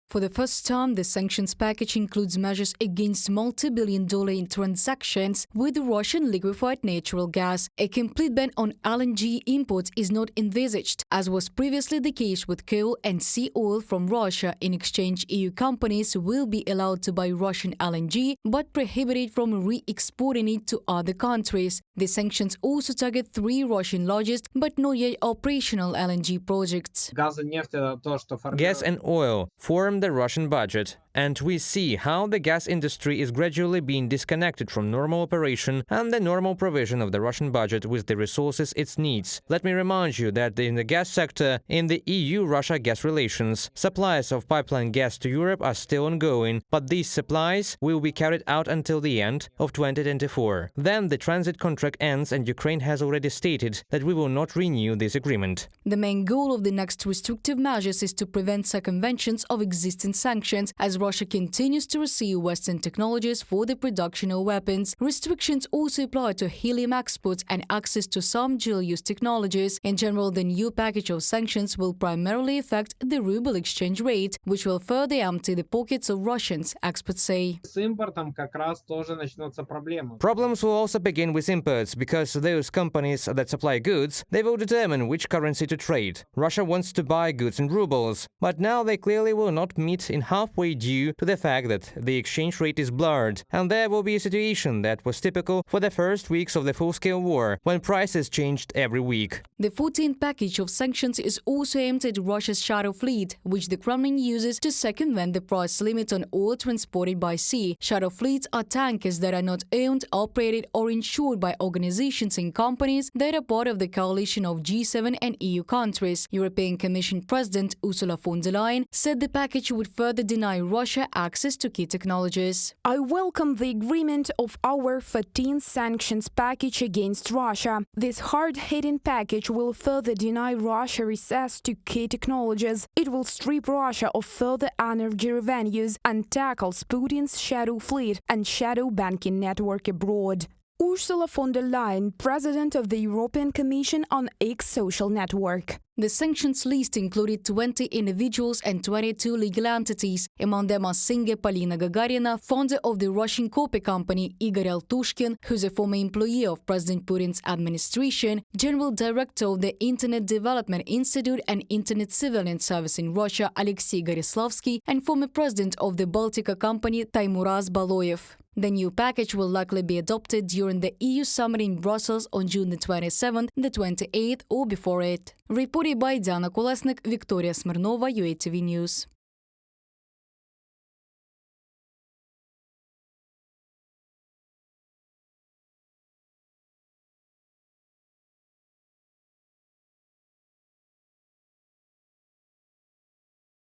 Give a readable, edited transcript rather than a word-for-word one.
For the first time, the sanctions package includes measures against multi-billion-dollar transactions with Russian liquefied natural gas. A complete ban on LNG imports is not envisaged, as was previously the case with coal and sea oil from Russia. In exchange, EU companies will be allowed to buy Russian LNG, but prohibited from re-exporting it to other countries. The sanctions also target 3 Russian largest, but not yet operational LNG projects. Gas and oil form the Russian budget, and we see how the gas industry is gradually being disconnected from normal operation and the normal provision of the Russian budget with the resources it needs. Let me remind you that in the gas sector, in the EU-Russia gas relations, supplies of pipeline gas to Europe are still ongoing, but these supplies will be carried out until the end of 2024. Then the transit contract ends, and Ukraine has already stated that we will not renew this agreement. The main goal of the next restrictive measures is to prevent circumventions of existing sanctions, as Russia continues to receive Western technologies for the production of weapons. Restrictions also apply to helium exports and access to some dual-use technologies. In general, the new package of sanctions will primarily affect the ruble exchange rate, which will further empty the pockets of Russians, experts say. Problems will also begin with imports, because those companies that supply goods, they will determine which currency to trade. Russia wants to buy goods in rubles, but now they clearly will not meet in halfway due to the fact that the exchange rate is blurred, and there will be a situation that was typical for the first weeks of the full-scale war, when prices changed every week. The 14th package of sanctions is also aimed at Russia's shadow fleet, which the Kremlin uses to circumvent the price limit on oil transported by sea. Shadow fleets are tankers that are not owned, operated or insured by organizations and companies that are part of the coalition of G7 and EU countries. European Commission President Ursula von der Leyen said the package would further deny Russia access to key technologies. I welcome the agreement of our 14th sanctions package against Russia. This hard-hitting package will further deny Russia access to key technologies. It will strip Russia of further energy revenues and tackles Putin's shadow fleet and shadow banking network abroad. Ursula von der Leyen, President of the European Commission, on X social network. The sanctions list included 20 individuals and 22 legal entities. Among them are singer Polina Gagarina, founder of the Russian copy company Igor Altushkin, who's a former employee of President Putin's administration, General Director of the Internet Development Institute and Internet Surveillance Service in Russia Alexei Gorislavsky, and former president of the Baltica company Taimuraz Baloyev. The new package will likely be adopted during the EU summit in Brussels on June the 27th, the 28th or before it. Reported by Diana Kolesnik, Victoria Smirnova, UATV News.